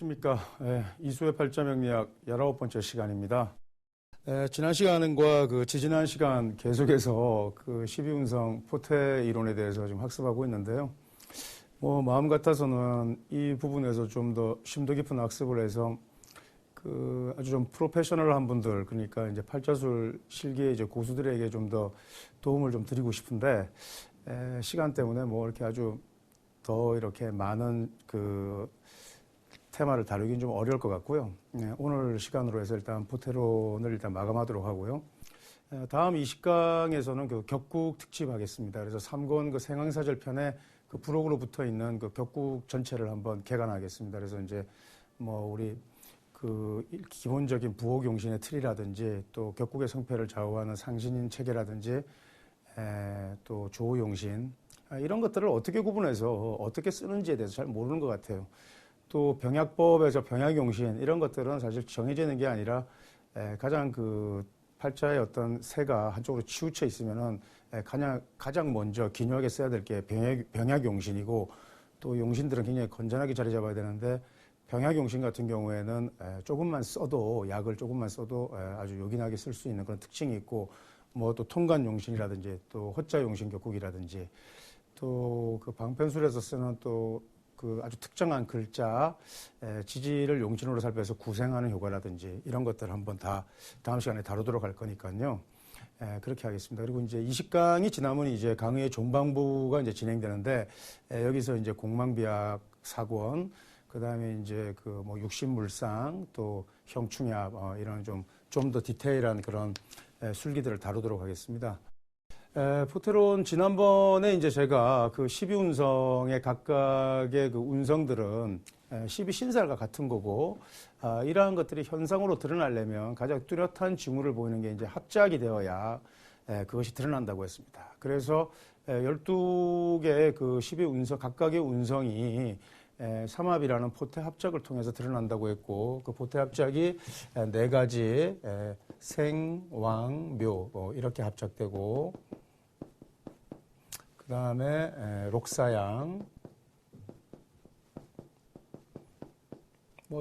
안녕하십니까. 이수의 팔자명리학 19번째 시간입니다. 지난 시간과 지지난 시간 계속해서 12운성 포태 이론에 대해서 좀 학습하고 있는데요. 마음 같아서는 이 부분에서 좀 더 심도 깊은 학습을 해서 아주 좀 프로페셔널한 분들, 그러니까 이제 팔자술 실기의 이제 고수들에게 좀 더 도움을 좀 드리고 싶은데, 시간 때문에 이렇게 아주 더 이렇게 많은 테마를 다루긴 좀 어려울 것 같고요. 오늘 시간으로 해서 일단 포테론을 일단 마감하도록 하고요. 다음 20강에서는 격국 특집 하겠습니다. 그래서 3권 생황사절 편에 부록으로 붙어 있는 격국 전체를 한번 개관하겠습니다. 그래서 이제 우리 기본적인 부호용신의 틀이라든지 또 격국의 성패를 좌우하는 상신인 체계라든지 또 조용신 이런 것들을 어떻게 구분해서 어떻게 쓰는지에 대해서 잘 모르는 것 같아요. 또 병약법에서 병약용신 이런 것들은 사실 정해져 있는 게 아니라 가장 팔자의 어떤 새가 한쪽으로 치우쳐 있으면은 가장 먼저 기묘하게 써야 될 게 병약용신이고, 또 용신들은 굉장히 건전하게 자리 잡아야 되는데 병약용신 같은 경우에는 약을 조금만 써도 아주 요긴하게 쓸 수 있는 그런 특징이 있고, 또 통간용신이라든지 또 허자용신 격국이라든지 또 방편술에서 쓰는 또 아주 특정한 글자, 지지를 용신으로 살펴서 구생하는 효과라든지 이런 것들을 한번 다 다음 시간에 다루도록 할 거니까요. 그렇게 하겠습니다. 그리고 이제 20강이 지나면 이제 강의의 종방부가 이제 진행되는데, 여기서 이제 공망비약 4권, 그 다음에 이제 육신물상, 또 형충합, 이런 좀 더 디테일한 그런 술기들을 다루도록 하겠습니다. 포테론 지난번에 이제 제가 12운성의 각각의 운성들은 12신살과 같은 거고, 이러한 것들이 현상으로 드러나려면 가장 뚜렷한 징후를 보이는 게 이제 합작이 되어야 그것이 드러난다고 했습니다. 그래서 12개의 12운성, 각각의 운성이 삼합이라는 포태 합작을 통해서 드러난다고 했고, 그 포태 합작이 4가지 생, 왕, 묘 이렇게 합작되고, 그 다음에 록사양,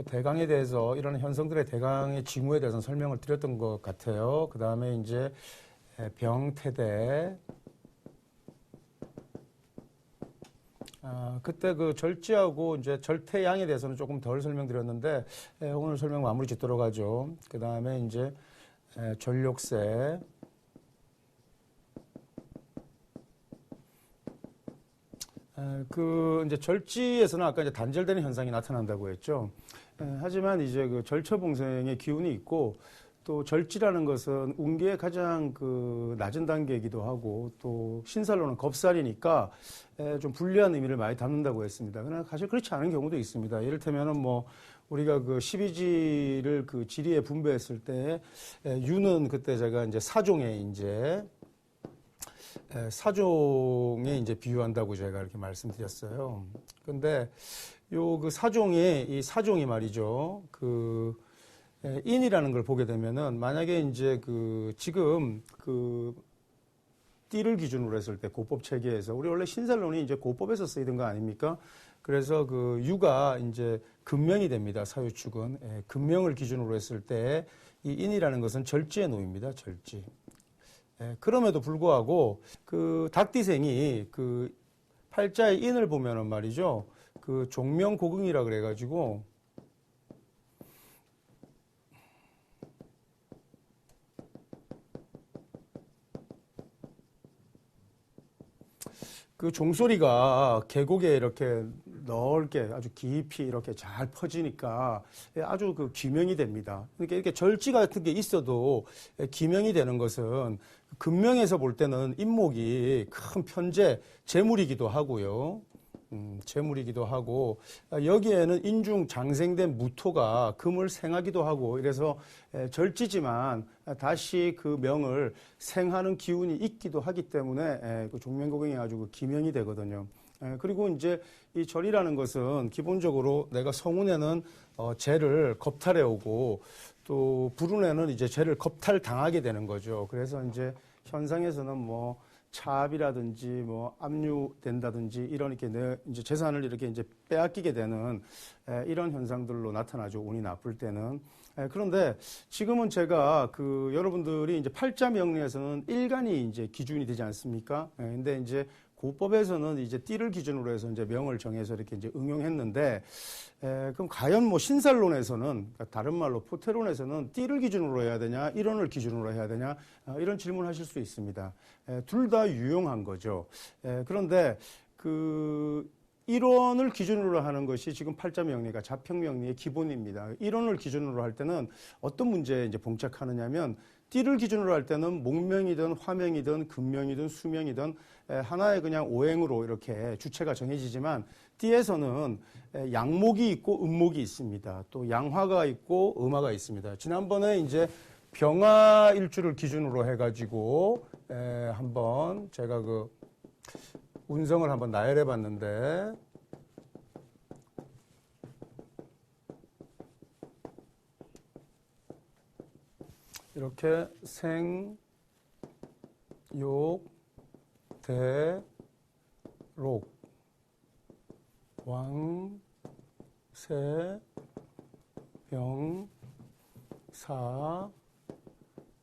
대강에 대해서 이런 현성들의 대강의 징후에 대해서는 설명을 드렸던 것 같아요. 그 다음에 이제 병태대, 그때 절지하고 이제 절태양에 대해서는 조금 덜 설명드렸는데, 오늘 설명 마무리 짓도록 하죠. 그 다음에 이제 전력세, 이제 절지에서는 아까 이제 단절되는 현상이 나타난다고 했죠. 하지만 이제 절처봉생의 기운이 있고, 또 절지라는 것은 운기의 가장 낮은 단계이기도 하고, 또 신살로는 겁살이니까 좀 불리한 의미를 많이 담는다고 했습니다. 그러나 사실 그렇지 않은 경우도 있습니다. 이를테면은 우리가 12지를 지리에 분배했을 때, 유는 그때 제가 이제 사종에 이제 비유한다고 제가 이렇게 말씀드렸어요. 근데 이 사종이 말이죠. 인이라는 걸 보게 되면은, 만약에 이제 지금 띠를 기준으로 했을 때 고법 체계에서 우리 원래 신살론이 이제 고법에서 쓰이던 거 아닙니까? 그래서 유가 이제 금명이 됩니다. 사유축은. 금명을 기준으로 했을 때 이 인이라는 것은 절지에 놓입니다. 절지. 그럼에도 불구하고 닭띠생이 팔자의 인을 보면은 말이죠. 종명고긍이라 그래가지고 종소리가 계곡에 이렇게 넓게 아주 깊이 이렇게 잘 퍼지니까 아주 기명이 됩니다. 그러니까 이렇게 절지 같은 게 있어도 기명이 되는 것은 금명에서 볼 때는 인목이 큰 편재, 재물이기도 하고요. 재물이기도 하고, 여기에는 인중 장생된 무토가 금을 생하기도 하고, 이래서 절지지만 다시 그 명을 생하는 기운이 있기도 하기 때문에 종명고긍이 아주 기명이 되거든요. 그리고 이제 이 절이라는 것은 기본적으로 내가 성운에는 재를 겁탈해 오고, 또 불운에는 이제 재를 겁탈당하게 되는 거죠. 그래서 이제 현상에서는 차압이라든지 뭐 압류된다든지 이런 이렇게 내 이제 재산을 이렇게 이제 빼앗기게 되는 이런 현상들로 나타나죠. 운이 나쁠 때는. 그런데 지금은 제가 그 여러분들이 이제 팔자 명리에서는 일간이 이제 기준이 되지 않습니까? 근데 이제 고법에서는 이제 띠를 기준으로 해서 이제 명을 정해서 이렇게 이제 응용했는데, 그럼 과연 뭐 신살론에서는, 그러니까 다른 말로 포테론에서는 띠를 기준으로 해야 되냐, 일원을 기준으로 해야 되냐, 이런 질문을 하실 수 있습니다. 둘 다 유용한 거죠. 그런데 그 일원을 기준으로 하는 것이 지금 팔자 명리가 자평 명리의 기본입니다. 일원을 기준으로 할 때는 어떤 문제에 이제 봉착하느냐면, 띠를 기준으로 할 때는 목명이든 화명이든 금명이든 수명이든 하나의 그냥 오행으로 이렇게 주체가 정해지지만, 띠에서는 양목이 있고 음목이 있습니다. 또 양화가 있고 음화가 있습니다. 지난번에 이제 병화 일주를 기준으로 해가지고 한번 제가 그 운성을 한번 나열해 봤는데, 이렇게 생, 욕, 대, 록, 왕, 세, 병, 사,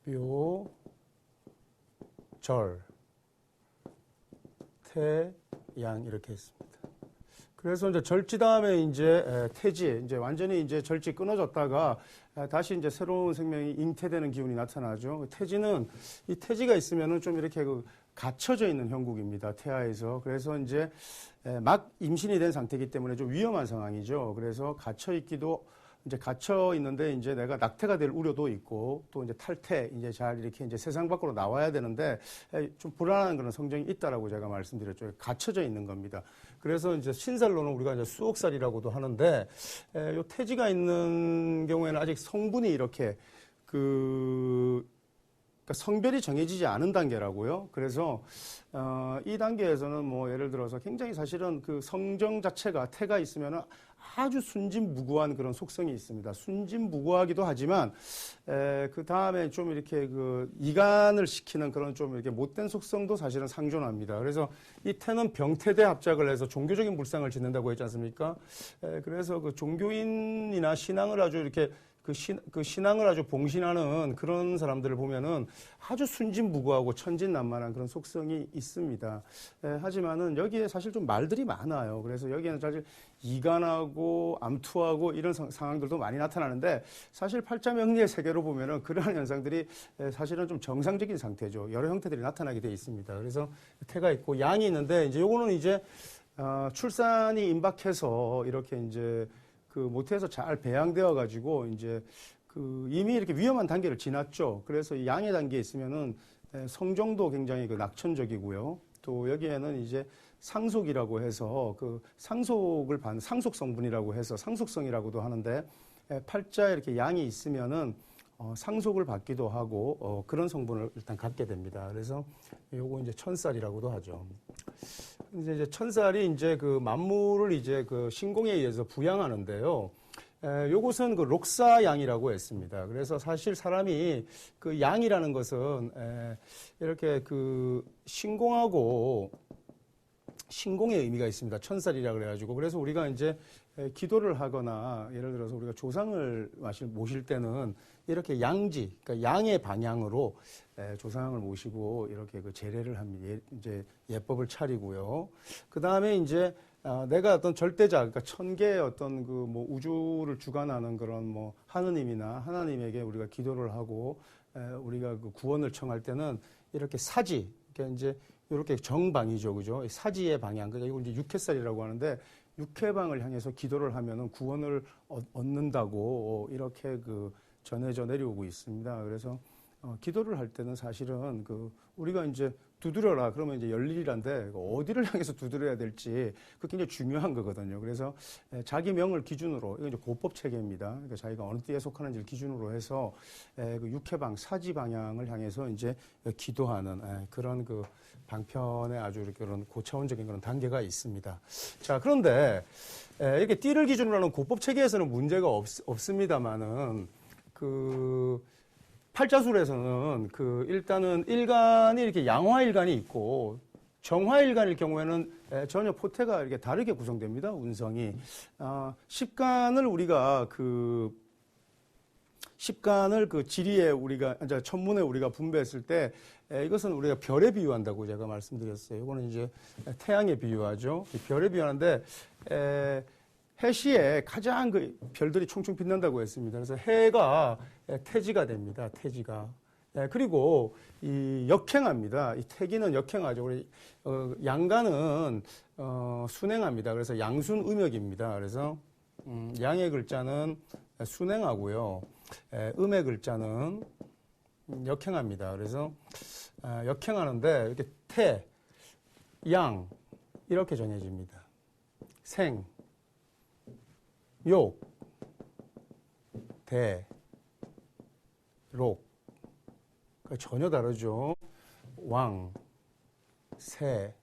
묘, 절, 태, 양 이렇게 했습니다. 그래서 이제 절지 다음에 이제 태지, 이제 완전히 이제 절지 끊어졌다가 다시 이제 새로운 생명이 잉태되는 기운이 나타나죠. 태지는 이 태지가 있으면은 좀 이렇게 그 갇혀져 있는 형국입니다. 태아에서. 그래서 이제 막 임신이 된 상태이기 때문에 좀 위험한 상황이죠. 그래서 갇혀 있기도 이제 갇혀 있는데 이제 내가 낙태가 될 우려도 있고 또 이제 탈태 이제 잘 이렇게 이제 세상 밖으로 나와야 되는데 좀 불안한 그런 성정이 있다라고 제가 말씀드렸죠. 갇혀져 있는 겁니다. 그래서 이제 신살로는 우리가 이제 수옥살이라고도 하는데 요 태지가 있는 경우에는 아직 성분이 이렇게 그러니까 성별이 정해지지 않은 단계라고요. 그래서 이 단계에서는 뭐 예를 들어서 굉장히 사실은 그 성정 자체가 태가 있으면은 아주 순진무구한 그런 속성이 있습니다. 순진무구하기도 하지만 그 다음에 좀 이렇게 그 이간을 시키는 그런 좀 이렇게 못된 속성도 사실은 상존합니다. 그래서 이 태는 병태대 합작을 해서 종교적인 불상을 짓는다고 했지 않습니까? 그래서 그 종교인이나 신앙을 아주 이렇게 그 신앙을 아주 봉신하는 그런 사람들을 보면은 아주 순진무구하고 천진난만한 그런 속성이 있습니다. 하지만은 여기에 사실 좀 말들이 많아요. 그래서 여기에는 사실 이간하고 암투하고 이런 상황들도 많이 나타나는데 사실 팔자명리의 세계로 보면은 그러한 현상들이 사실은 좀 정상적인 상태죠. 여러 형태들이 나타나게 돼 있습니다. 그래서 태가 있고 양이 있는데 이제 요거는 이제 출산이 임박해서 이렇게 이제 그 모태에서 잘 배양되어 가지고 이제 그 이미 이렇게 위험한 단계를 지났죠. 그래서 이 양의 단계에 있으면은 성정도 굉장히 그 낙천적이고요. 또 여기에는 이제 상속이라고 해서 그 상속을 받는 상속 성분이라고 해서 상속성이라고도 하는데 팔자에 이렇게 양이 있으면은 상속을 받기도 하고 그런 성분을 일단 갖게 됩니다. 그래서 요거 이제 천살이라고도 하죠. 이제 천살이 이제 그 만물을 이제 그 신공에 의해서 부양하는데요. 요것은 그 록사양이라고 했습니다. 그래서 사실 사람이 그 양이라는 것은 이렇게 그 신공하고 신공의 의미가 있습니다. 천살이라 그래가지고. 그래서 우리가 이제 기도를 하거나 예를 들어서 우리가 조상을 모실 때는 이렇게 양지, 그러니까 양의 방향으로 조상을 모시고 이렇게 그 제례를 합니다. 이제 예법을 차리고요. 그 다음에 이제 내가 어떤 절대자, 그러니까 천계의 어떤 그 뭐 우주를 주관하는 그런 뭐 하느님이나 하나님에게 우리가 기도를 하고 우리가 그 구원을 청할 때는 이렇게 사지, 그러니까 이제 이렇게 정방이죠, 그죠? 사지의 방향, 그러니까 이걸 이제 육회살이라고 하는데 육회방을 향해서 기도를 하면은 구원을 얻는다고 이렇게 그 전해져 내려오고 있습니다. 그래서 기도를 할 때는 사실은 그 우리가 이제 두드려라 그러면 이제 열리란데 어디를 향해서 두드려야 될지 그게 굉장히 중요한 거거든요. 그래서 자기 명을 기준으로 이건 이제 고법 체계입니다. 그러니까 자기가 어느 띠에 속하는지를 기준으로 해서 그 육회방 사지 방향을 향해서 이제 기도하는 그런 그 방편에 아주 이렇게 그런 고차원적인 그런 단계가 있습니다. 자, 그런데 이렇게 띠를 기준으로 하는 고법 체계에서는 문제가 없습니다만은 그 팔자술에서는 그 일단은 일간이 이렇게 양화일간이 있고 정화일간일 경우에는 전혀 포태가 이렇게 다르게 구성됩니다. 운성이. 십간을 우리가 십간을 그 지리에 우리가, 이제 천문에 우리가 분배했을 때, 이것은 우리가 별에 비유한다고 제가 말씀드렸어요. 이거는 이제 태양에 비유하죠. 별에 비유하는데, 해시에 가장 그 별들이 총총 빛난다고 했습니다. 그래서 해가 태지가 됩니다. 태지가. 그리고 이 역행합니다. 이 태기는 역행하죠. 우리 양간은 순행합니다. 그래서 양순음역입니다. 그래서 양의 글자는 순행하고요. 음의 글자는 역행합니다. 그래서 역행하는데 이렇게 태, 양 이렇게 정해집니다. 생, 욕, 대, 록. 전혀 다르죠. 왕, 새,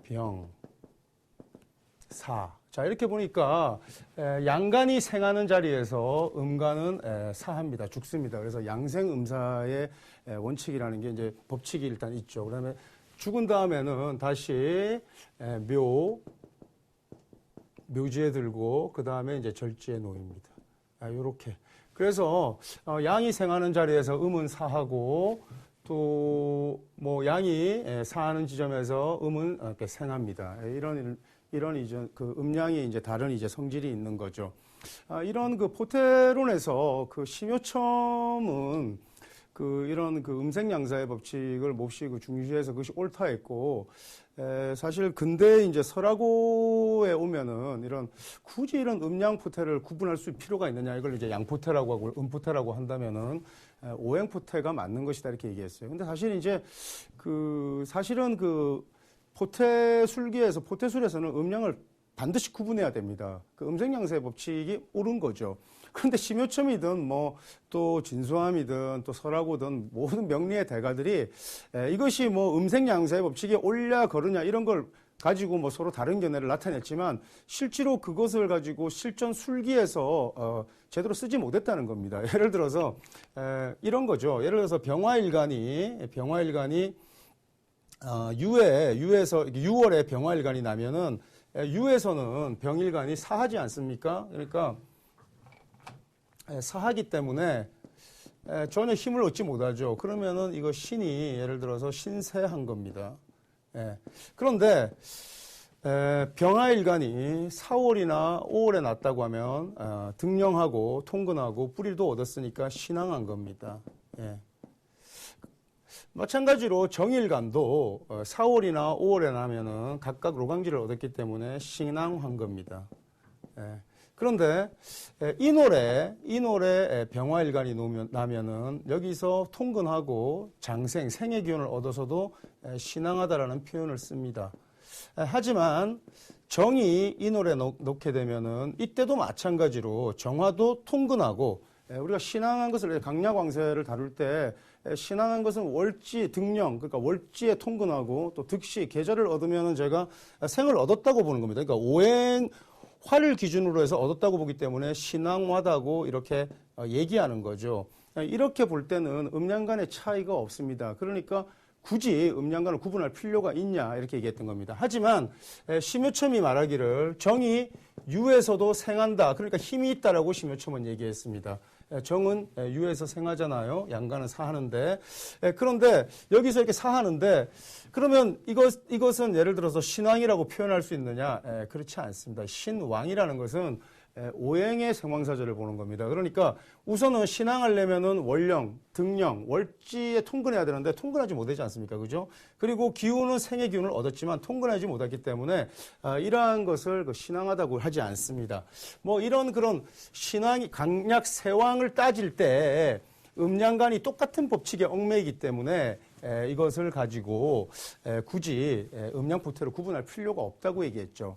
병, 사. 자, 이렇게 보니까 양간이 생하는 자리에서 음간은 사합니다. 죽습니다. 그래서 양생음사의 원칙이라는 게 이제 법칙이 일단 있죠. 그다음에 죽은 다음에는 다시 묘지에 들고 그다음에 이제 절지에 놓입니다. 요렇게. 그래서 양이 생하는 자리에서 음은 사하고 또 뭐 양이 사하는 지점에서 음은 이렇게 생합니다. 이런 이제 그 음양이 이제 다른 이제 성질이 있는 거죠. 이런 그 포테론에서 그 심요첨은 그 이런 그 음생양사의 법칙을 몹시 그 중시해서 그것이 옳다 했고, 사실 근대 이제 설화고에 오면은 굳이 이런 음양 포테를 구분할 수 필요가 있느냐, 이걸 이제 양포테라고 하고 음포테라고 한다면은 오행포테가 맞는 것이다 이렇게 얘기했어요. 근데 사실 이제 사실은 포테술에서는 음양을 반드시 구분해야 됩니다. 그 음생양사의 법칙이 옳은 거죠. 그런데 심요첨이든 또 진수함이든 또 설화고든 모든 명리의 대가들이 이것이 음생양사의 법칙이 옳냐 거르냐 이런 걸 가지고 서로 다른 견해를 나타냈지만 실제로 그것을 가지고 실전 술기에서 제대로 쓰지 못했다는 겁니다. 예를 들어서 이런 거죠. 예를 들어서 병화일간이 유에서 6월에 병화일간이 나면은 유에서는 병일간이 사하지 않습니까? 그러니까 사하기 때문에 전혀 힘을 얻지 못하죠. 그러면은 이거 신이 예를 들어서 신세한 겁니다. 그런데 병화일간이 4월이나 5월에 났다고 하면 등령하고 통근하고 뿌리도 얻었으니까 신앙한 겁니다. 마찬가지로 정일간도 4월이나 5월에 나면은 각각 로강지를 얻었기 때문에 신앙한 겁니다. 그런데 인월에 병화일간이 나면은 여기서 통근하고 장생, 생의 기운을 얻어서도 신앙하다라는 표현을 씁니다. 하지만 정이 인월에 놓게 되면은 이때도 마찬가지로 정화도 통근하고 우리가 신앙한 것을 강야광세를 다룰 때 신앙한 것은 월지 등령, 그러니까 월지에 통근하고 또 득시 계절을 얻으면은 제가 생을 얻었다고 보는 겁니다. 그러니까 오행 화를 기준으로 해서 얻었다고 보기 때문에 신앙하다고 이렇게 얘기하는 거죠. 이렇게 볼 때는 음양 간의 차이가 없습니다. 그러니까 굳이 음양간을 구분할 필요가 있냐 이렇게 얘기했던 겁니다. 하지만 심요첨이 말하기를 정이 유에서도 생한다. 그러니까 힘이 있다라고 심요첨은 얘기했습니다. 정은 유에서 생하잖아요. 양간은 사하는데. 그런데 여기서 이렇게 사하는데 그러면 이것은 예를 들어서 신왕이라고 표현할 수 있느냐? 그렇지 않습니다. 신왕이라는 것은 오행의 생황사절을 보는 겁니다. 그러니까 우선은 신앙하려면은 월령, 등령, 월지에 통근해야 되는데 통근하지 못하지 않습니까? 그죠? 그리고 기운은 생의 기운을 얻었지만 통근하지 못했기 때문에 이러한 것을 신앙하다고 하지 않습니다. 이런 그런 신앙이 강약 세왕을 따질 때 음양간이 똑같은 법칙에 얽매이기 때문에 이것을 가지고 굳이 음양포태로 구분할 필요가 없다고 얘기했죠.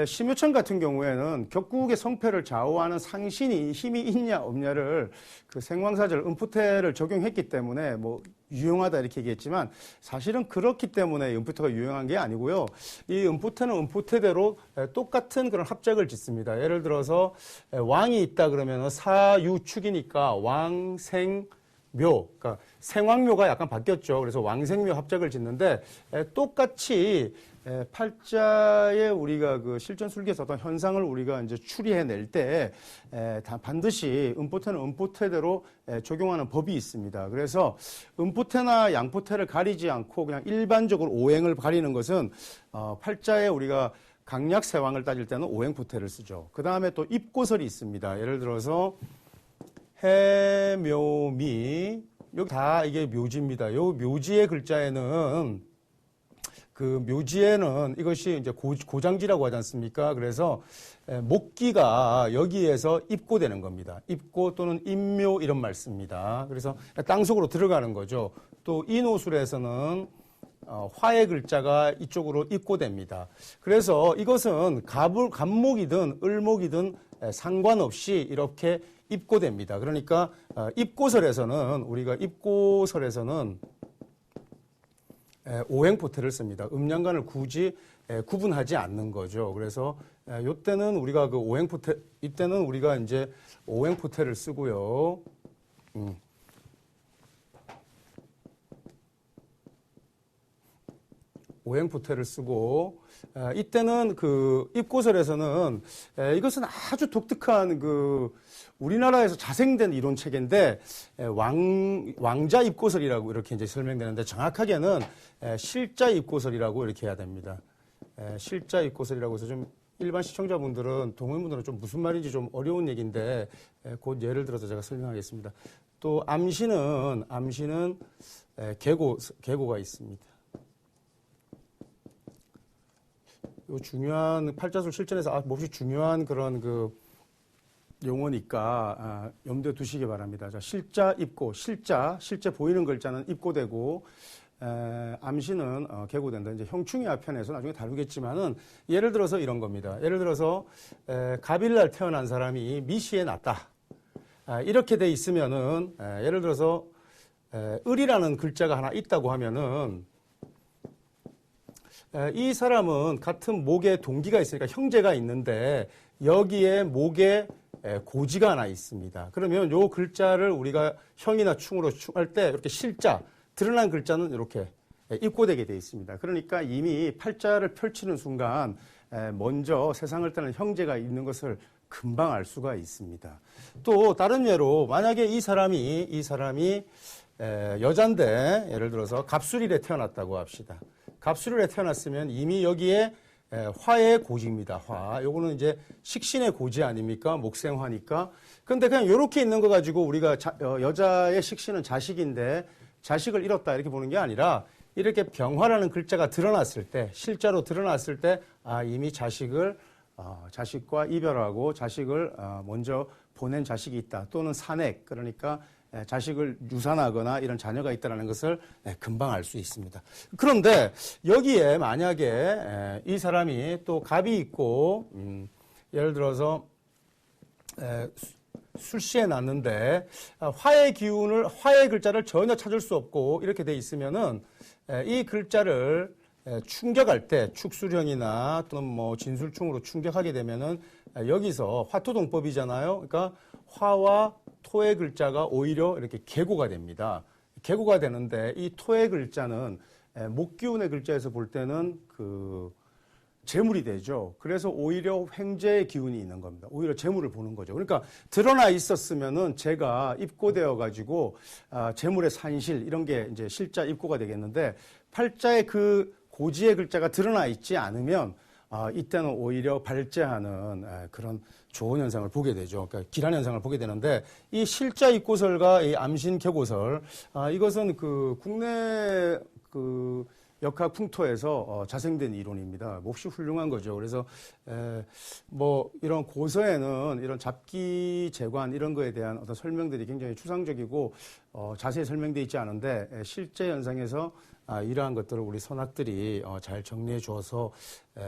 심유천 같은 경우에는 격국의 성패를 좌우하는 상신이 힘이 있냐 없냐를 그 생황사절 음푸태를 적용했기 때문에 뭐 유용하다 이렇게 얘기했지만 사실은 그렇기 때문에 음푸태가 유용한 게 아니고요. 이 음푸태는 음푸태대로 똑같은 그런 합작을 짓습니다. 예를 들어서 왕이 있다 그러면 사유축이니까 왕생 묘, 그러니까 생왕묘가 약간 바뀌었죠. 그래서 왕생묘 합작을 짓는데 똑같이 팔자에 우리가 그 실전술기에서 어떤 현상을 우리가 이제 추리해낼 때 반드시 음포태는 음포태대로 적용하는 법이 있습니다. 그래서 음포태나 양포태를 가리지 않고 그냥 일반적으로 오행을 가리는 것은 팔자에 우리가 강약세왕을 따질 때는 오행포태를 쓰죠. 그 다음에 또 입고설이 있습니다. 예를 들어서 해묘미, 여기 다 이게 묘지입니다. 요 묘지의 글자에는 그 묘지에는 이것이 이제 고장지라고 하지 않습니까? 그래서 목기가 여기에서 입고되는 겁니다. 입고 또는 입묘 이런 말 씁니다. 그래서 땅속으로 들어가는 거죠. 또 인호술에서는 화의 글자가 이쪽으로 입고됩니다. 그래서 이것은 갑목이든 을목이든 상관없이 이렇게 입고됩니다. 그러니까 입고설에서는 우리가 입고설에서는 오행포태를 씁니다. 음양간을 굳이 구분하지 않는 거죠. 그래서 이때는 우리가 그 오행포태, 이때는 우리가 이제 오행포태를 쓰고요. 오행포태를 쓰고 이때는 그 입고설에서는 이것은 아주 독특한 그 우리나라에서 자생된 이론 체계인데 왕자 입고설이라고 이렇게 이제 설명되는데 정확하게는 실자 입고설이라고 이렇게 해야 됩니다. 실자 입고설이라고 해서 좀 일반 시청자분들은 동호인분들은 좀 무슨 말인지 좀 어려운 얘기인데 곧 예를 들어서 제가 설명하겠습니다. 또 암시는 계고가 있습니다. 요 중요한 팔자술 실전에서 몹시 중요한 그런 그 용어니까 염두에 두시기 바랍니다. 자, 실자 입고, 실제 보이는 글자는 입고되고 암시는 계고된다. 이제 형충이와 편에서 나중에 다루겠지만은 예를 들어서 이런 겁니다. 예를 들어서 갑일날 태어난 사람이 미시에 났다. 이렇게 돼 있으면은 예를 들어서 을이라는 글자가 하나 있다고 하면은 이 사람은 같은 목에 동기가 있으니까 형제가 있는데 여기에 목에 고지가 하나 있습니다. 그러면 요 글자를 우리가 형이나 충으로 할 때 이렇게 실자, 드러난 글자는 이렇게 입고되게 되어 있습니다. 그러니까 이미 팔자를 펼치는 순간 먼저 세상을 떠난 형제가 있는 것을 금방 알 수가 있습니다. 또 다른 예로 만약에 이 사람이 여잔데 예를 들어서 갑술일에 태어났다고 합시다. 갑술일에 태어났으면 이미 여기에 화의 고지입니다. 화. 요거는 이제 식신의 고지 아닙니까? 목생화니까. 근데 그냥 요렇게 있는 거 가지고 우리가 여자의 식신은 자식인데 자식을 잃었다 이렇게 보는 게 아니라 이렇게 병화라는 글자가 드러났을 때, 실자로 드러났을 때, 이미 자식과 이별하고 자식을 먼저 보낸 자식이 있다. 또는 산액. 그러니까 자식을 유산하거나 이런 자녀가 있다는 것을 금방 알 수 있습니다. 그런데 여기에 만약에 이 사람이 또 갑이 있고 예를 들어서 술시에 났는데 화의 글자를 전혀 찾을 수 없고 이렇게 돼 있으면은 이 글자를 충격할 때 축술형이나 또는 뭐 진술충으로 충격하게 되면은 여기서 화토동법이잖아요. 그러니까 화와 토의 글자가 오히려 이렇게 계고가 됩니다. 계고가 되는데 이 토의 글자는 목기운의 글자에서 볼 때는 그 재물이 되죠. 그래서 오히려 횡재의 기운이 있는 겁니다. 오히려 재물을 보는 거죠. 그러니까 드러나 있었으면은 제가 입고되어 가지고 재물의 산실 이런 게 이제 실자 입고가 되겠는데 팔자의 그 고지의 글자가 드러나 있지 않으면 이때는 오히려 발제하는 그런 좋은 현상을 보게 되죠. 그러니까 길한 현상을 보게 되는데 이 실자 입고설과 이 암신 계고설 이것은 그 국내 그 역학 풍토에서 자생된 이론입니다. 몹시 훌륭한 거죠. 그래서 뭐 이런 고서에는 이런 잡기 재관 이런 거에 대한 어떤 설명들이 굉장히 추상적이고 자세히 설명되어 있지 않은데 실제 현상에서 이러한 것들을 우리 선학들이 잘 정리해 줘서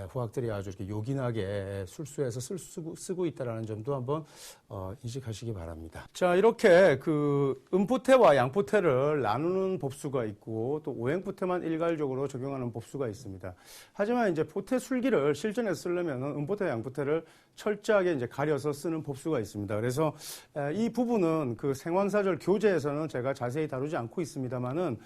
후학들이 아주 이렇게 요긴하게 술수해서 쓰고 있다는 점도 한번 인식하시기 바랍니다. 자, 이렇게 그 음포태와 양포태를 나누는 법수가 있고 또 오행포태만 일괄적으로 적용하는 법수가 있습니다. 하지만 이제 포태 술기를 실전에서 쓰려면 음포태와 양포태를 철저하게 이제 가려서 쓰는 법수가 있습니다. 그래서 이 부분은 그 생황사절 교재에서는 제가 자세히 다루지 않고 있습니다만은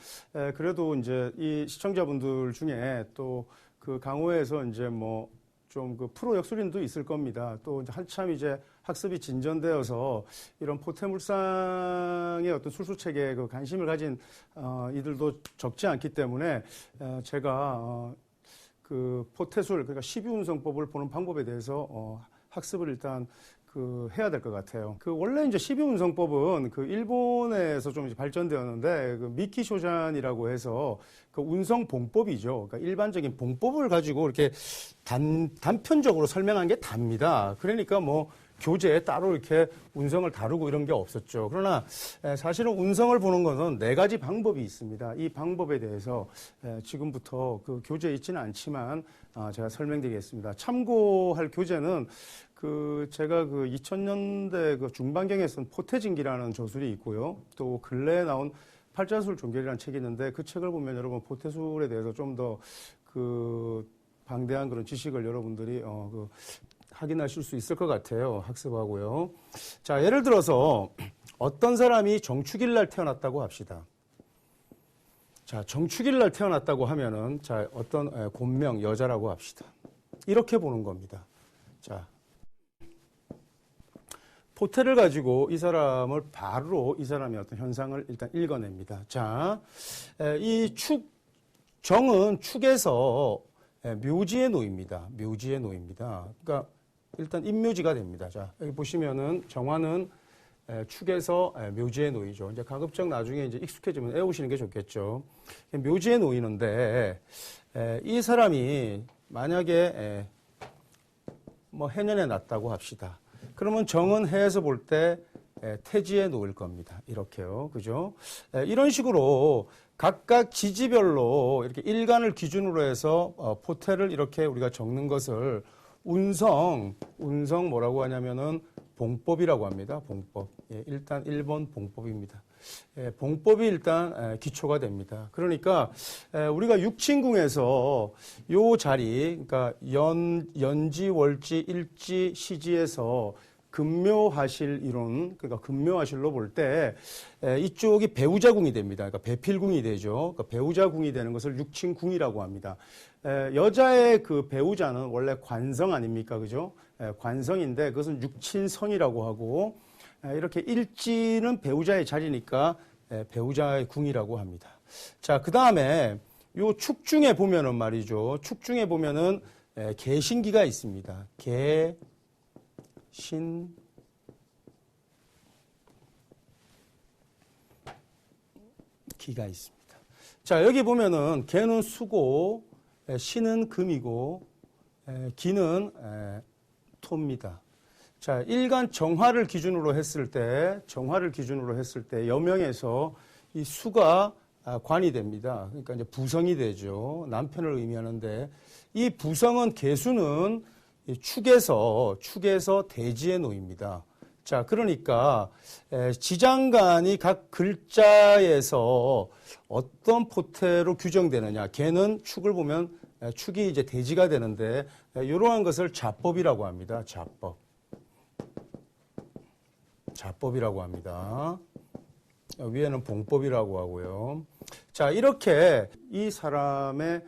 그래도 이제 이 시청자분들 중에 또 그 강호에서 이제 뭐 좀 그 프로 역술인도 있을 겁니다. 또 이제 한참 이제 학습이 진전되어서 이런 포태물상의 어떤 술수책에 그 관심을 가진 이들도 적지 않기 때문에 제가 그 포태술 그러니까 12운성법을 보는 방법에 대해서 학습을 일단 그 해야 될 것 같아요. 그 원래 이제 12운성법은 그 일본에서 좀 이제 발전되었는데 그 미키 쇼잔이라고 해서 그 운성 봉법이죠. 그러니까 일반적인 봉법을 가지고 이렇게 단편적으로 설명한 게 답니다. 그러니까 뭐 교재에 따로 이렇게 운성을 다루고 이런 게 없었죠. 그러나 사실은 운성을 보는 것은 4가지 방법이 있습니다. 이 방법에 대해서 지금부터 그 교재에 있지는 않지만 제가 설명드리겠습니다. 참고할 교재는 그 제가 그 2000년대 그 중반경에 쓴 포태진기라는 저술이 있고요. 또 근래에 나온 팔자술 종결이라는 책이 있는데 그 책을 보면 여러분 포태술에 대해서 좀 더 그 방대한 그런 지식을 여러분들이 그 확인하실 수 있을 것 같아요. 학습하고요. 자, 예를 들어서 어떤 사람이 정축일 날 태어났다고 합시다. 자, 정축일 날 태어났다고 하면은 자, 어떤 곤명 여자라고 합시다. 이렇게 보는 겁니다. 자, 포태를 가지고 이 사람을 바로 이 사람의 어떤 현상을 일단 읽어냅니다. 자, 이 정은 축에서 묘지에 놓입니다. 묘지에 놓입니다. 그러니까 일단 임묘지가 됩니다. 자, 여기 보시면은 정화는 축에서 묘지에 놓이죠. 이제 가급적 나중에 이제 익숙해지면 외우시는 게 좋겠죠. 묘지에 놓이는데 이 사람이 만약에 뭐 해년에 났다고 합시다. 그러면 정은 해에서 볼 때 태지에 놓을 겁니다. 이렇게요. 그죠? 이런 식으로 각각 지지별로 이렇게 일간을 기준으로 해서 포태를 이렇게 우리가 적는 것을 운성 뭐라고 하냐면은 봉법이라고 합니다. 봉법. 일단 1번 봉법입니다. 봉법이 일단 기초가 됩니다. 그러니까 우리가 육친궁에서 요 자리, 그러니까 연지, 월지, 일지, 시지에서 금묘하실 이론, 그러니까 금묘하실로 볼 때 이쪽이 배우자궁이 됩니다. 그러니까 배필궁이 되죠. 그러니까 배우자궁이 되는 것을 육친궁이라고 합니다. 여자의 그 배우자는 원래 관성 아닙니까? 그죠? 관성인데 그것은 육친성이라고 하고 이렇게 일지는 배우자의 자리니까 배우자의 궁이라고 합니다. 자, 그 다음에 요 축중에 보면은 말이죠. 축중에 보면은 개신기가 있습니다. 기가 있습니다. 자, 여기 보면은 개는 수고, 신은 금이고, 기는 토입니다. 자, 일간 정화를 기준으로 했을 때 여명에서 이 수가 관이 됩니다. 그러니까 이제 부성이 되죠. 남편을 의미하는데 이 부성은 개수는 축에서 대지에 놓입니다. 자, 그러니까 지장간이 각 글자에서 어떤 포태로 규정되느냐. 개는 축을 보면 축이 이제 대지가 되는데 이러한 것을 자법이라고 합니다. 자법이라고 합니다. 위에는 봉법이라고 하고요. 자, 이렇게 이 사람의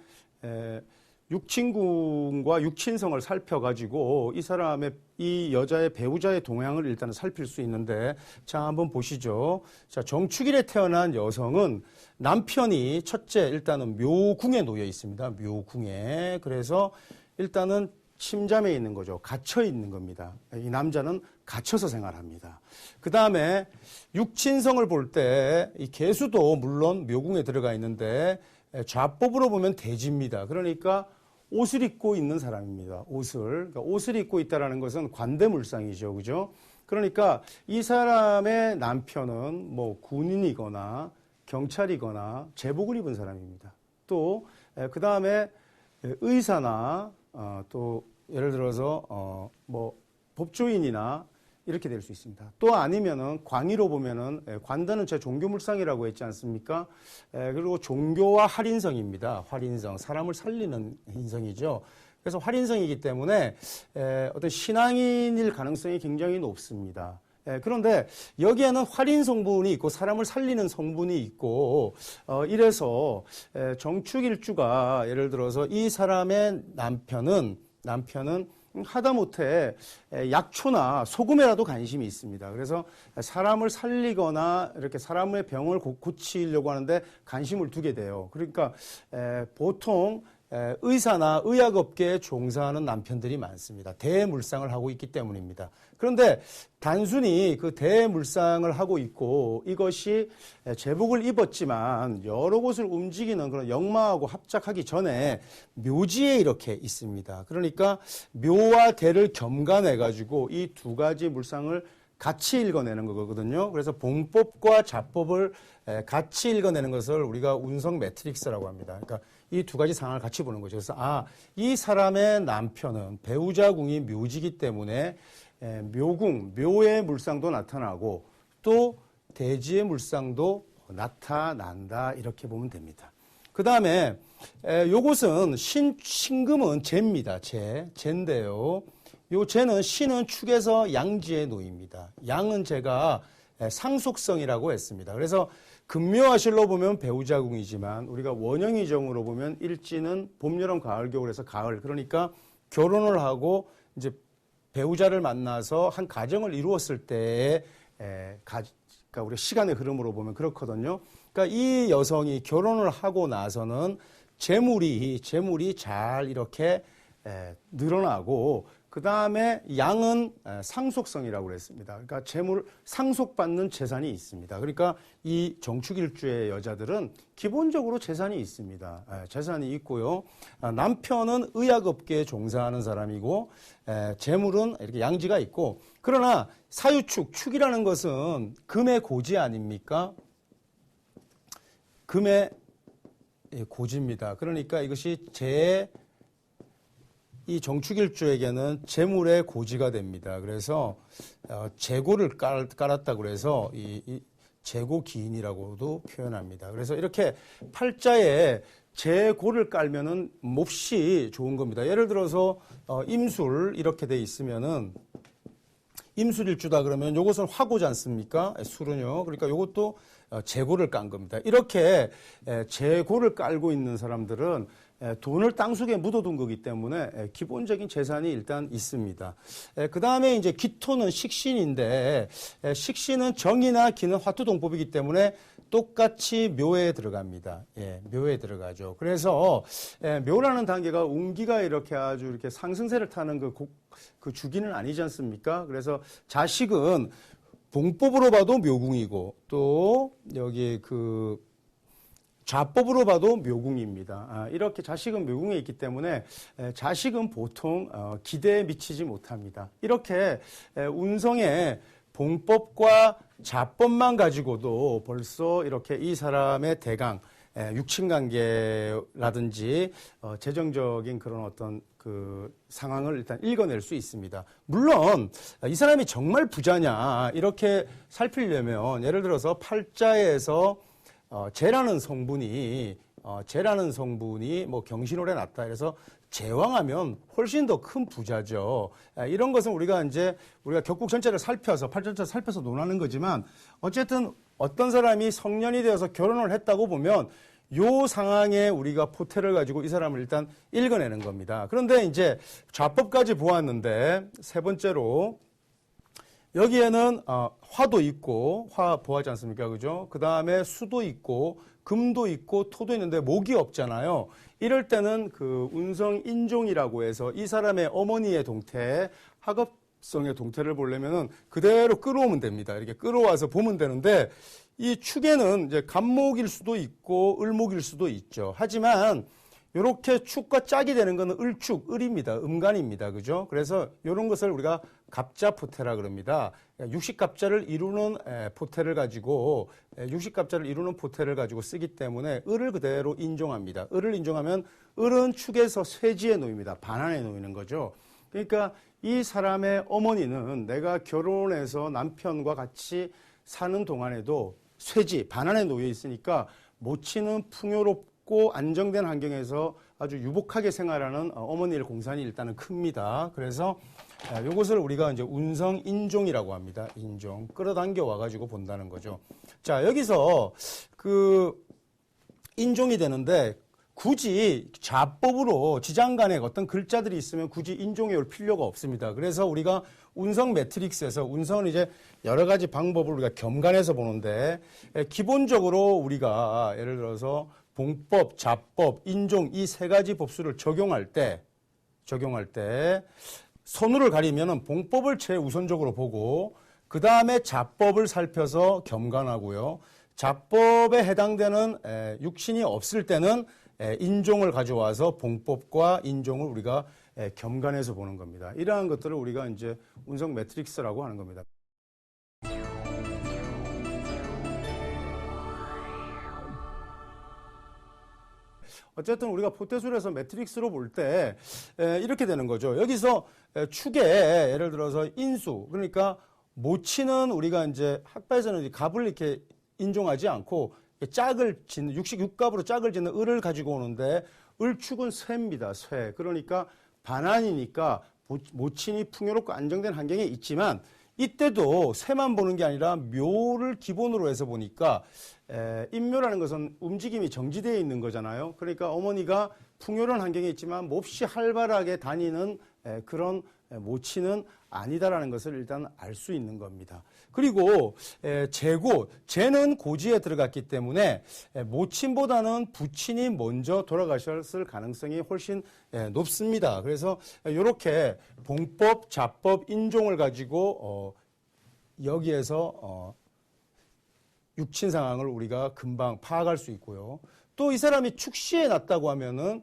육친궁과 육친성을 살펴가지고 이 사람의 이 여자의 배우자의 동향을 일단은 살필 수 있는데 자, 한번 보시죠. 자, 정축일에 태어난 여성은 남편이 첫째 일단은 묘궁에 놓여 있습니다. 묘궁에. 그래서 일단은 침잠에 있는 거죠. 갇혀 있는 겁니다. 이 남자는 갇혀서 생활합니다. 그 다음에 육친성을 볼 때 이 개수도 물론 묘궁에 들어가 있는데 좌법으로 보면 대지입니다. 그러니까 옷을 입고 있는 사람입니다. 그러니까 옷을 입고 있다라는 것은 관대물상이죠. 그죠? 그러니까 이 사람의 남편은 뭐 군인이거나 경찰이거나 제복을 입은 사람입니다. 또 그 다음에 의사나 또 예를 들어서 뭐 법조인이나 이렇게 될 수 있습니다. 또 아니면은 광의로 보면은 관단은 제 종교물상이라고 했지 않습니까? 그리고 종교와 활인성입니다. 활인성, 사람을 살리는 인성이죠. 그래서 활인성이기 때문에 어떤 신앙인일 가능성이 굉장히 높습니다. 그런데 여기에는 활인 성분이 있고 사람을 살리는 성분이 있고 이래서 정축일주가 예를 들어서 이 사람의 남편은 하다못해 약초나 소금에라도 관심이 있습니다. 그래서 사람을 살리거나 이렇게 사람의 병을 고치려고 하는데 관심을 두게 돼요. 그러니까 보통 의사나 의학업계에 종사하는 남편들이 많습니다. 대물상을 하고 있기 때문입니다. 그런데 단순히 그 대물상을 하고 있고 이것이 제복을 입었지만 여러 곳을 움직이는 그런 역마하고 합작하기 전에 묘지에 이렇게 있습니다. 그러니까 묘와 대를 겸간해가지고 이 두 가지 물상을 같이 읽어내는 거거든요. 그래서 봉법과 자법을 같이 읽어내는 것을 우리가 운성 매트릭스라고 합니다. 그러니까 이 두 가지 상황을 같이 보는 거죠. 그래서 이 사람의 남편은 배우자궁이 묘지기 때문에 묘궁, 묘의 물상도 나타나고 또 대지의 물상도 나타난다 이렇게 보면 됩니다. 그 다음에 요것은 신금은 재입니다. 재인데요. 요 재는 신은 축에서 양지에 놓입니다. 양은 제가 상속성이라고 했습니다. 그래서 금묘화실로 보면 배우자궁이지만 우리가 원형이정으로 보면 일지는 봄, 여름, 가을, 겨울에서 가을. 그러니까 결혼을 하고 이제 배우자를 만나서 한 가정을 이루었을 때의 그러니까 우리 시간의 흐름으로 보면 그렇거든요. 그러니까 이 여성이 결혼을 하고 나서는 재물이 잘 이렇게 늘어나고 그 다음에 양은 상속성이라고 그랬습니다. 그러니까 재물 상속받는 재산이 있습니다. 그러니까 이 정축일주의 여자들은 기본적으로 재산이 있습니다. 재산이 있고요. 남편은 의학업계에 종사하는 사람이고 재물은 이렇게 양지가 있고 그러나 사유축, 축이라는 것은 금의 고지 아닙니까? 금의 고지입니다. 그러니까 이것이 이 정축일주에게는 재물의 고지가 됩니다. 그래서 재고를 깔았다고 그래서 이 재고기인이라고도 표현합니다. 그래서 이렇게 팔자에 재고를 깔면은 몹시 좋은 겁니다. 예를 들어서 임술 이렇게 돼 있으면은 임술일주다 그러면 요것은 화고지 않습니까? 술은요. 그러니까 요것도 재고를 깐 겁니다. 이렇게 재고를 깔고 있는 사람들은 돈을 땅속에 묻어둔 거기 때문에 기본적인 재산이 일단 있습니다. 그 다음에 이제 기토는 식신인데 식신은 정이나 기는 화투동법이기 때문에 똑같이 묘에 들어갑니다. 묘에 들어가죠. 그래서 묘라는 단계가 운기가 이렇게 아주 이렇게 상승세를 타는 그 주기는 아니지 않습니까? 그래서 자식은 봉법으로 봐도 묘궁이고 또 여기 좌법으로 봐도 묘궁입니다. 이렇게 자식은 묘궁에 있기 때문에 자식은 보통 기대에 미치지 못합니다. 이렇게 운성의 봉법과 자법만 가지고도 벌써 이렇게 이 사람의 대강, 육친관계라든지 재정적인 그런 어떤 그 상황을 일단 읽어낼 수 있습니다. 물론 이 사람이 정말 부자냐 이렇게 살피려면 예를 들어서 팔자에서 재라는 성분이 뭐 경신월에 났다. 그래서 제왕하면 훨씬 더 큰 부자죠. 이런 것은 우리가 격국 전체를 살펴서 팔자 전체를 살펴서 논하는 거지만 어쨌든 어떤 사람이 성년이 되어서 결혼을 했다고 보면 요 상황에 우리가 포태를 가지고 이 사람을 일단 읽어내는 겁니다. 그런데 이제 좌법까지 보았는데 세 번째로 여기에는 화도 있고 화 보았지 않습니까? 그죠? 그 다음에 수도 있고 금도 있고 토도 있는데 목이 없잖아요. 이럴 때는 그 운성 인종이라고 해서 이 사람의 어머니의 동태, 학업성의 동태를 보려면은 그대로 끌어오면 됩니다. 이렇게 끌어와서 보면 되는데 이 축에는 이제 간목일 수도 있고 을목일 수도 있죠. 하지만 요렇게 축과 짝이 되는 거는 을축, 을입니다. 음간입니다. 그죠? 그래서 요런 것을 우리가 갑자포태라 그럽니다. 육식갑자를 이루는 포태를 가지고, 육식갑자를 이루는 포태를 가지고 쓰기 때문에 을을 그대로 인종합니다. 을을 인종하면 을은 축에서 쇠지에 놓입니다. 반환에 놓이는 거죠. 그러니까 이 사람의 어머니는 내가 결혼해서 남편과 같이 사는 동안에도 쇠지, 반환에 놓여 있으니까 모친은 풍요롭고 안정된 환경에서 아주 유복하게 생활하는 어머니의 공산이 일단은 큽니다. 그래서 이것을 우리가 이제 운성 인종이라고 합니다. 인종. 끌어당겨 와가지고 본다는 거죠. 자, 여기서 그 인종이 되는데 굳이 자법으로 지장간에 어떤 글자들이 있으면 굳이 인종해 올 필요가 없습니다. 그래서 우리가 운성 매트릭스에서 운성은 이제 여러 가지 방법을 우리가 겸간해서 보는데 기본적으로 우리가 예를 들어서 봉법, 자법, 인종 이 세 가지 법수를 적용할 때 선우를 가리면은 봉법을 최우선적으로 보고 그 다음에 자법을 살펴서 겸간하고요. 자법에 해당되는 육신이 없을 때는 인종을 가져와서 봉법과 인종을 우리가 겸간해서 보는 겁니다. 이러한 것들을 우리가 이제 운성 매트릭스라고 하는 겁니다. 어쨌든 우리가 포태술에서 매트릭스로 볼 때 이렇게 되는 거죠. 여기서 축에 예를 들어서 인수, 그러니까 모치는 우리가 이제 학파에서는 갑을 이렇게 인종하지 않고 짝을 짓는 육갑으로 짝을 짓는 을을 가지고 오는데 을축은 쇠입니다. 쇠. 그러니까 반환이니까 모친이 풍요롭고 안정된 환경에 있지만 이때도 쇠만 보는 게 아니라 묘를 기본으로 해서 보니까 인묘라는 것은 움직임이 정지되어 있는 거잖아요. 그러니까 어머니가 풍요로운 환경에 있지만 몹시 활발하게 다니는 그런 모친은 아니다라는 것을 일단 알 수 있는 겁니다. 그리고 재는 고지에 들어갔기 때문에 모친보다는 부친이 먼저 돌아가셨을 가능성이 훨씬 높습니다. 그래서 이렇게 봉법, 자법, 인종을 가지고 여기에서 육친 상황을 우리가 금방 파악할 수 있고요. 또 이 사람이 축시에 났다고 하면은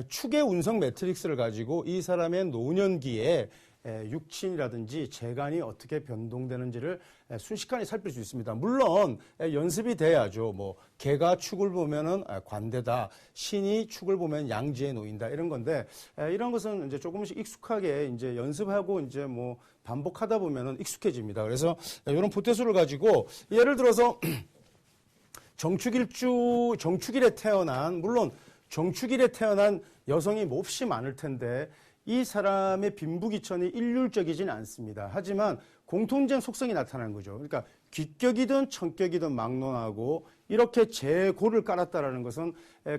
축의 운성 매트릭스를 가지고 이 사람의 노년기에 육친이라든지 재간이 어떻게 변동되는지를 순식간에 살필 수 있습니다. 물론 연습이 돼야죠. 뭐 개가 축을 보면은 관대다, 신이 축을 보면 양지에 놓인다 이런 건데 이런 것은 이제 조금씩 익숙하게 이제 연습하고 이제 뭐 반복하다 보면은 익숙해집니다. 그래서 이런 포태수를 가지고 예를 들어서 정축일에 태어난 물론 정축일에 태어난 여성이 몹시 많을 텐데 이 사람의 빈부귀천이 일률적이지는 않습니다. 하지만 공통된 속성이 나타나는 거죠. 그러니까 귀격이든 천격이든 막론하고 이렇게 재고를 깔았다라는 것은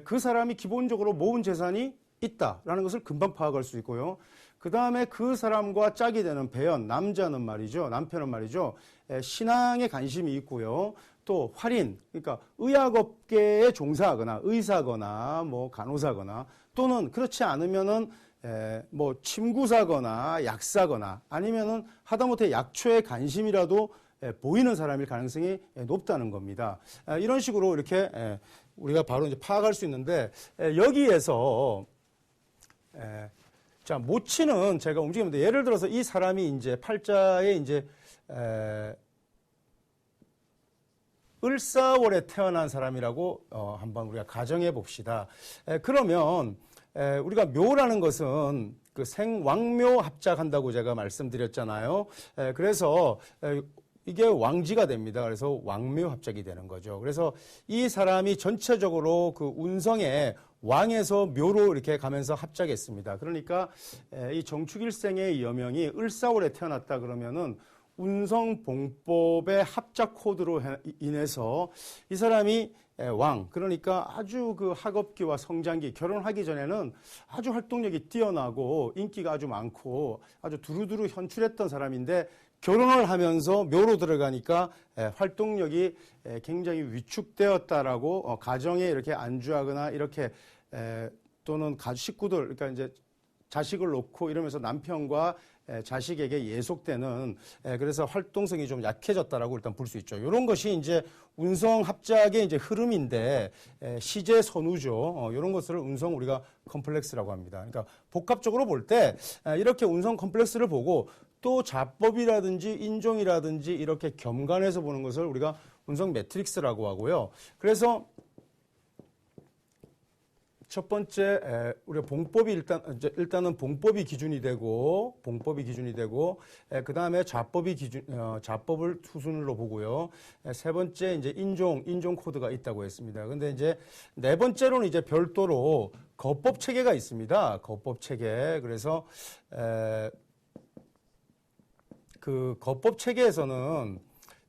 그 사람이 기본적으로 모은 재산이 있다라는 것을 금방 파악할 수 있고요. 그 다음에 그 사람과 짝이 되는 배연, 남자는 말이죠. 남편은 말이죠. 신앙에 관심이 있고요. 또 활인, 그러니까 의학업계에 종사하거나 의사거나 뭐 간호사거나 또는 그렇지 않으면은 뭐 침구사거나 약사거나 아니면은 하다못해 약초에 관심이라도 보이는 사람일 가능성이 높다는 겁니다. 이런 식으로 이렇게 우리가 바로 이제 파악할 수 있는데 여기에서 자 모치는 제가 움직이는데 예를 들어서 이 사람이 이제 팔자에 이제 을사월에 태어난 사람이라고 한번 우리가 가정해 봅시다. 그러면 우리가 묘라는 것은 그 생왕묘 합작한다고 제가 말씀드렸잖아요. 그래서 이게 왕지가 됩니다. 그래서 왕묘 합작이 되는 거죠. 그래서 이 사람이 전체적으로 그 운성에 왕에서 묘로 이렇게 가면서 합작했습니다. 그러니까 이 정축일생의 여명이 을사월에 태어났다 그러면은 운성봉법의 합작 코드로 인해서 이 사람이 왕, 그러니까 아주 그 학업기와 성장기, 결혼하기 전에는 아주 활동력이 뛰어나고 인기가 아주 많고 아주 두루두루 현출했던 사람인데 결혼을 하면서 묘로 들어가니까 활동력이 굉장히 위축되었다라고 가정에 이렇게 안주하거나 이렇게 또는 식구들, 그러니까 이제 자식을 놓고 이러면서 남편과 자식에게 예속되는 그래서 활동성이 좀 약해졌다라고 일단 볼 수 있죠. 이런 것이 이제 운성 합작의 이제 흐름인데 시제 선우죠. 이런 것을 운성 우리가 컴플렉스라고 합니다. 그러니까 복합적으로 볼 때 이렇게 운성 컴플렉스를 보고 또 자법이라든지 인종이라든지 이렇게 겸관해서 보는 것을 우리가 운성 매트릭스라고 하고요. 그래서 첫 번째 우리가 봉법이 일단은 봉법이 기준이 되고 그 다음에 자법을 수순으로 보고요. 세 번째 이제 인종 코드가 있다고 했습니다. 근데 이제 네 번째로는 이제 별도로 거법 체계가 있습니다. 거법 체계. 그래서 그 거법 체계에서는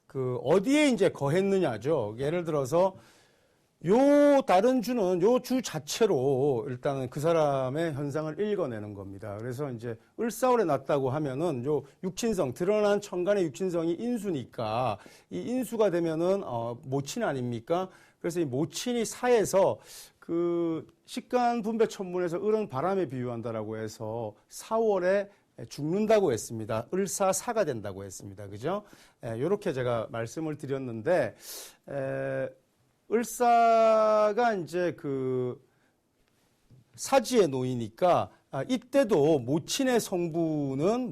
그 어디에 이제 거했느냐죠. 예를 들어서 다른 주는 요 주 자체로 일단은 그 사람의 현상을 읽어내는 겁니다. 그래서 이제 을사월에 났다고 하면은 요 육친성, 드러난 천간의 육친성이 인수니까 이 인수가 되면은 모친 아닙니까? 그래서 이 모친이 사에서 그 식간 분배 천문에서 을은 바람에 비유한다라고 해서 4월에 죽는다고 했습니다. 을사사가 된다고 했습니다. 그죠? 요렇게 제가 말씀을 드렸는데, 을사가 이제 그 사지에 놓이니까 이때도 모친의 성부는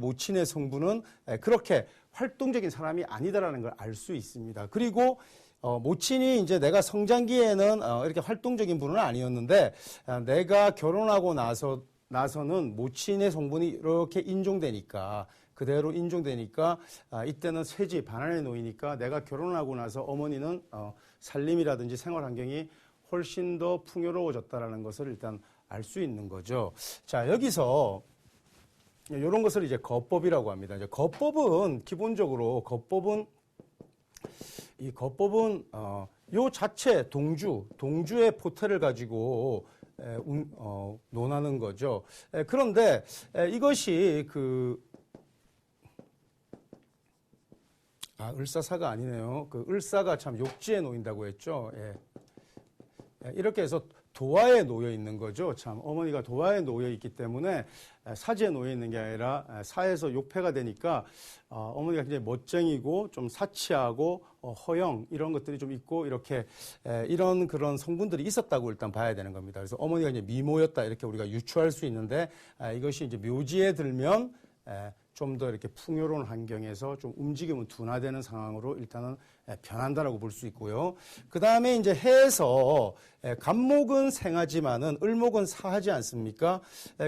그렇게 활동적인 사람이 아니다라는 걸 알 수 있습니다. 그리고 모친이 이제 내가 성장기에는 이렇게 활동적인 분은 아니었는데 내가 결혼하고 나서는 모친의 성분이 이렇게 그대로 인종되니까 이때는 쇠지 반환에 놓이니까 내가 결혼하고 나서 어머니는 살림이라든지 생활 환경이 훨씬 더 풍요로워졌다라는 것을 일단 알 수 있는 거죠. 자, 여기서 이런 것을 이제 거법이라고 합니다. 이제 기본적으로 요 자체 동주의 포태를 가지고 논하는 거죠. 그런데 이것이 을사사가 아니네요. 그 을사가 참 욕지에 놓인다고 했죠. 예. 이렇게 해서 도화에 놓여 있는 거죠. 참 어머니가 도화에 놓여 있기 때문에 사지에 놓여 있는 게 아니라 사에서 욕패가 되니까 어머니가 굉장히 멋쟁이고 좀 사치하고 허영 이런 것들이 좀 있고 이렇게 이런 그런 성분들이 있었다고 일단 봐야 되는 겁니다. 그래서 어머니가 이제 미모였다 이렇게 우리가 유추할 수 있는데 이것이 이제 묘지에 들면 좀 더 이렇게 풍요로운 환경에서 좀 움직임은 둔화되는 상황으로 일단은 변한다라고 볼 수 있고요. 그 다음에 이제 해에서 간목은 생하지만은 을목은 사하지 않습니까?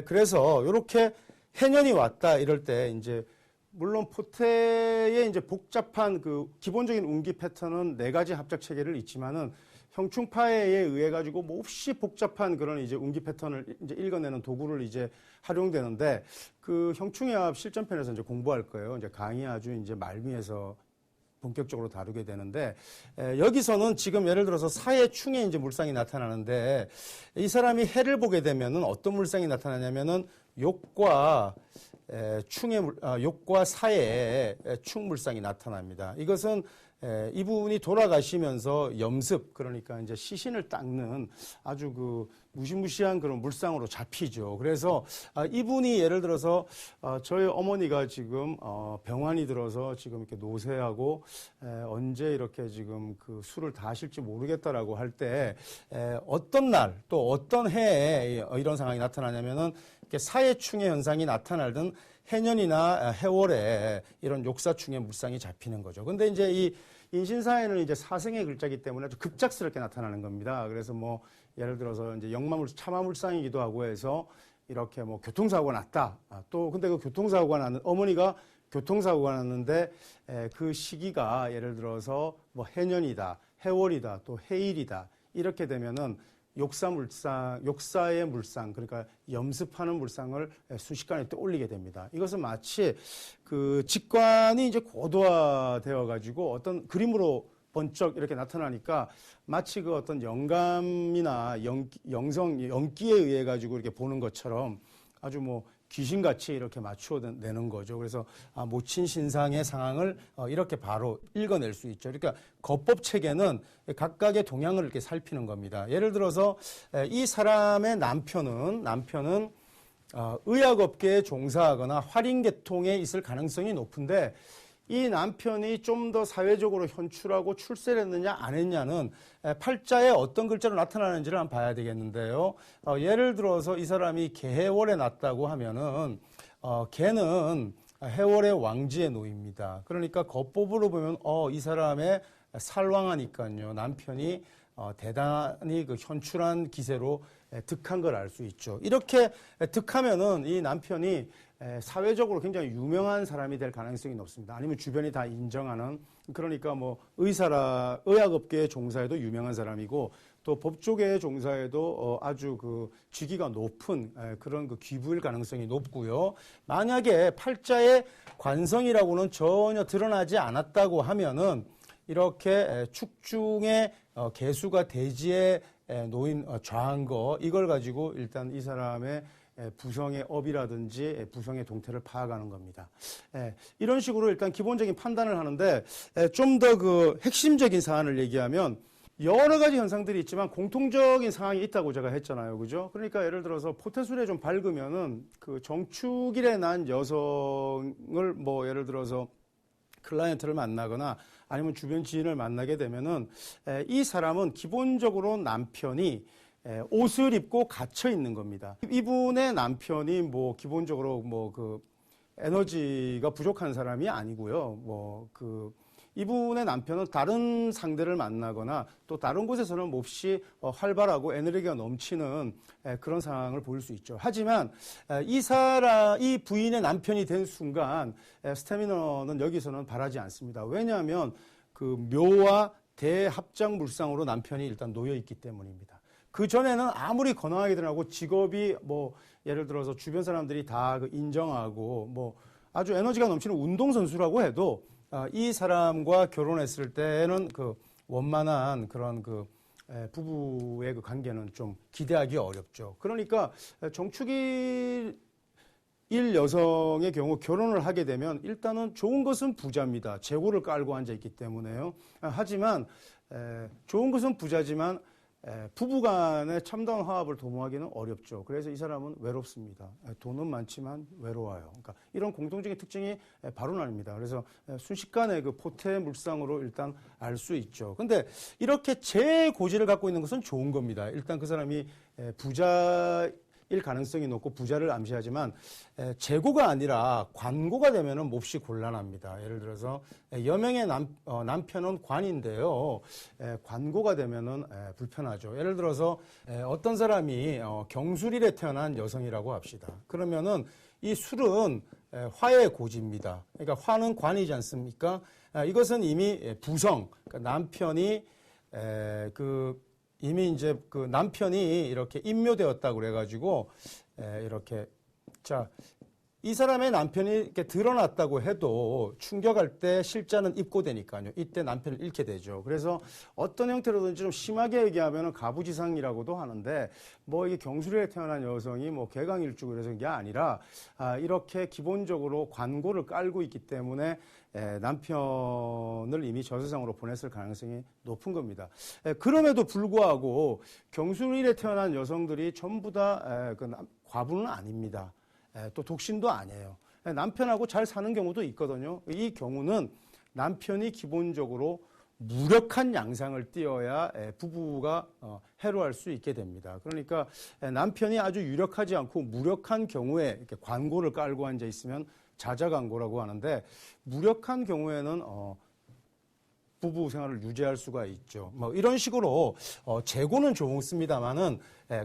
그래서 이렇게 해년이 왔다 이럴 때 이제 물론 포태의 이제 복잡한 그 기본적인 운기 패턴은 4가지 합작 체계를 있지만은 형충파에 의해 가지고 몹시 복잡한 그런 이제 운기 패턴을 이제 읽어내는 도구를 이제 활용되는데 그 형충해합 실전편에서 이제 공부할 거예요. 이제 강의 아주 이제 말미에서 본격적으로 다루게 되는데 여기서는 지금 예를 들어서 사의 충에 이제 물상이 나타나는데 이 사람이 해를 보게 되면은 어떤 물상이 나타나냐면은 욕과 사의 충물상이 나타납니다. 이것은 이분이 돌아가시면서 염습, 그러니까 이제 시신을 닦는 아주 그 무시무시한 그런 물상으로 잡히죠. 그래서 이분이 예를 들어서 저희 어머니가 지금 병환이 들어서 지금 이렇게 노쇠하고 언제 이렇게 지금 그 술을 다 하실지 모르겠다라고 할 때 어떤 날 또 어떤 해에 이런 상황이 나타나냐면은 이렇게 사해충의 현상이 나타나던 해년이나 해월에 이런 욕사충의 물상이 잡히는 거죠. 근데 이제 이 인신사에는 이제 사생의 글자이기 때문에 아주 급작스럽게 나타나는 겁니다. 그래서 뭐 예를 들어서 이제 차마물상이기도 하고 해서 이렇게 뭐 교통사고가 났다. 또 근데 그 어머니가 교통사고가 났는데 그 시기가 예를 들어서 뭐 해년이다, 해월이다, 또 해일이다. 이렇게 되면은 욕사의 물상, 그러니까 염습하는 물상을 순식간에 떠올리게 됩니다. 이것은 마치 그 직관이 이제 고도화되어 가지고 어떤 그림으로 번쩍 이렇게 나타나니까 마치 그 어떤 영감이나 연기에 의해 가지고 이렇게 보는 것처럼 아주 뭐 귀신같이 이렇게 맞추어 내는 거죠. 그래서 모친 신상의 상황을 이렇게 바로 읽어낼 수 있죠. 그러니까 거법 체계는 각각의 동향을 이렇게 살피는 겁니다. 예를 들어서 이 사람의 남편은 의학업계에 종사하거나 활인계통에 있을 가능성이 높은데 이 남편이 좀 더 사회적으로 현출하고 출세를 했느냐 안 했냐는 팔자에 어떤 글자로 나타나는지를 한번 봐야 되겠는데요. 예를 들어서 이 사람이 개해월에 났다고 하면은 개는 해월의 왕지에 놓입니다. 그러니까 겉법으로 보면 이 사람의 살왕하니까요. 남편이 대단히 그 현출한 기세로 득한 걸 알 수 있죠. 이렇게 득하면은 이 남편이 사회적으로 굉장히 유명한 사람이 될 가능성이 높습니다. 아니면 주변이 다 인정하는, 그러니까 뭐 의학업계의 종사에도 유명한 사람이고 또 법조계의 종사에도 아주 그 직위가 높은 그런 그 귀부일 가능성이 높고요. 만약에 팔자의 관성이라고는 전혀 드러나지 않았다고 하면은 이렇게 축중의 개수가 대지에 놓인 좌한 거, 이걸 가지고 일단 이 사람의 부성의 업이라든지 부성의 동태를 파악하는 겁니다. 이런 식으로 일단 기본적인 판단을 하는데 좀 더 그 핵심적인 사안을 얘기하면 여러 가지 현상들이 있지만 공통적인 상황이 있다고 제가 했잖아요. 그죠? 그러니까 예를 들어서 포태술에 좀 밝으면은 그 정축일에 난 여성을 뭐 예를 들어서 클라이언트를 만나거나 아니면 주변 지인을 만나게 되면은 이 사람은 기본적으로 남편이 옷을 입고 갇혀 있는 겁니다. 이분의 남편이 뭐 기본적으로 뭐 그 에너지가 부족한 사람이 아니고요. 뭐 그 이분의 남편은 다른 상대를 만나거나 또 다른 곳에서는 몹시 활발하고 에너지가 넘치는 그런 상황을 보일 수 있죠. 하지만 이 부인의 남편이 된 순간 스태미너는 여기서는 바라지 않습니다. 왜냐하면 그 묘와 대합장물상으로 남편이 일단 놓여 있기 때문입니다. 그 전에는 아무리 건강하게 드러나고 직업이 뭐 예를 들어서 주변 사람들이 다 인정하고 뭐 아주 에너지가 넘치는 운동선수라고 해도 이 사람과 결혼했을 때는 그 원만한 그런 그 부부의 그 관계는 좀 기대하기 어렵죠. 그러니까 정축일 여성의 경우 결혼을 하게 되면 일단은 좋은 것은 부자입니다. 재고를 깔고 앉아 있기 때문에요. 하지만 좋은 것은 부자지만 부부 간의 참다운 화합을 도모하기는 어렵죠. 그래서 이 사람은 외롭습니다. 돈은 많지만 외로워요. 그러니까 이런 공통적인 특징이 바로 나옵니다. 그래서 순식간에 그 포태물상으로 일단 알 수 있죠. 근데 이렇게 재고지를 갖고 있는 것은 좋은 겁니다. 일단 그 사람이 부자일 가능성이 높고 부자를 암시하지만 재고가 아니라 관고가 되면은 몹시 곤란합니다. 예를 들어서 여명의 남편은 관인데요. 관고가 되면은 불편하죠. 예를 들어서 어떤 사람이 경술일에 태어난 여성이라고 합시다. 그러면은 이 술은 화의 고지입니다. 그러니까 화는 관이지 않습니까? 이것은 이미 부성, 그러니까 남편이 이미 이제 그 남편이 이렇게 임묘되었다고 그래가지고 이렇게 이 사람의 남편이 이렇게 드러났다고 해도 충격할 때 실자는 입고되니까요. 이때 남편을 잃게 되죠. 그래서 어떤 형태로든지 좀 심하게 얘기하면 가부지상이라고도 하는데 뭐 이게 경술에 태어난 여성이 뭐 개강일주 그래서 이게 아니라 이렇게 기본적으로 관고를 깔고 있기 때문에 남편을 이미 저세상으로 보냈을 가능성이 높은 겁니다. 그럼에도 불구하고 경술일에 태어난 여성들이 전부 다 과부는 아닙니다. 또 독신도 아니에요. 남편하고 잘 사는 경우도 있거든요. 이 경우는 남편이 기본적으로 무력한 양상을 띠어야 부부가 해로할 수 있게 됩니다. 그러니까 남편이 아주 유력하지 않고 무력한 경우에 이렇게 관고를 깔고 앉아 있으면 자자관고라고 하는데 무력한 경우에는 부부 생활을 유지할 수가 있죠. 뭐 이런 식으로 재고는 좋습니다만은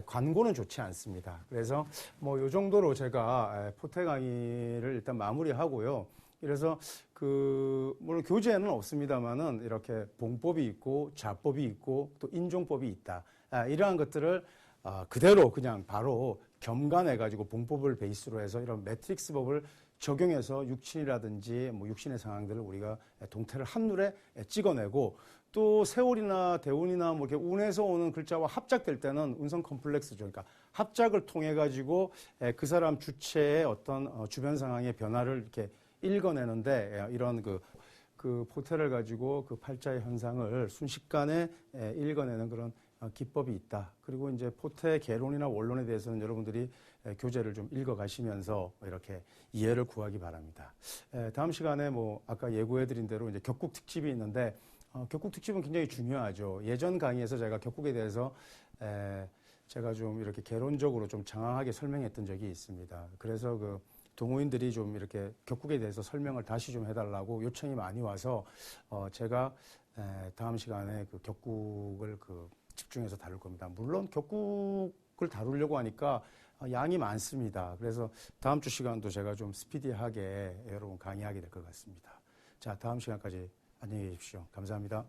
관고는 좋지 않습니다. 그래서 뭐 요 정도로 제가 포태 강의를 일단 마무리하고요. 그래서 물론 교재에는 없습니다만은 이렇게 봉법이 있고 자법이 있고 또 인종법이 있다. 이러한 것들을 그대로 그냥 바로 겸간해가지고 봉법을 베이스로 해서 이런 매트릭스법을 적용해서 육친이라든지 뭐 육신의 상황들을 우리가 동태를 한눈에 찍어내고 또 세월이나 대운이나 뭐 이렇게 운에서 오는 글자와 합작될 때는 운성 컴플렉스죠. 그러니까 합작을 통해 가지고 그 사람 주체의 어떤 주변 상황의 변화를 이렇게 읽어내는데 이런 그 포태를 가지고 그 팔자의 현상을 순식간에 읽어내는 그런 기법이 있다. 그리고 이제 포태 개론이나 원론에 대해서는 여러분들이 교재를 좀 읽어가시면서 이렇게 이해를 구하기 바랍니다. 다음 시간에 뭐 아까 예고해드린 대로 이제 격국 특집이 있는데 격국 특집은 굉장히 중요하죠. 예전 강의에서 제가 격국에 대해서 제가 좀 이렇게 개론적으로 좀 장황하게 설명했던 적이 있습니다. 그래서 그 동호인들이 좀 이렇게 격국에 대해서 설명을 다시 좀 해달라고 요청이 많이 와서 제가 다음 시간에 그 격국을 집중해서 다룰 겁니다. 물론 격국을 다루려고 하니까 양이 많습니다. 그래서 다음 주 시간도 제가 좀 스피디하게 여러분 강의하게 될 것 같습니다. 자, 다음 시간까지 안녕히 계십시오. 감사합니다.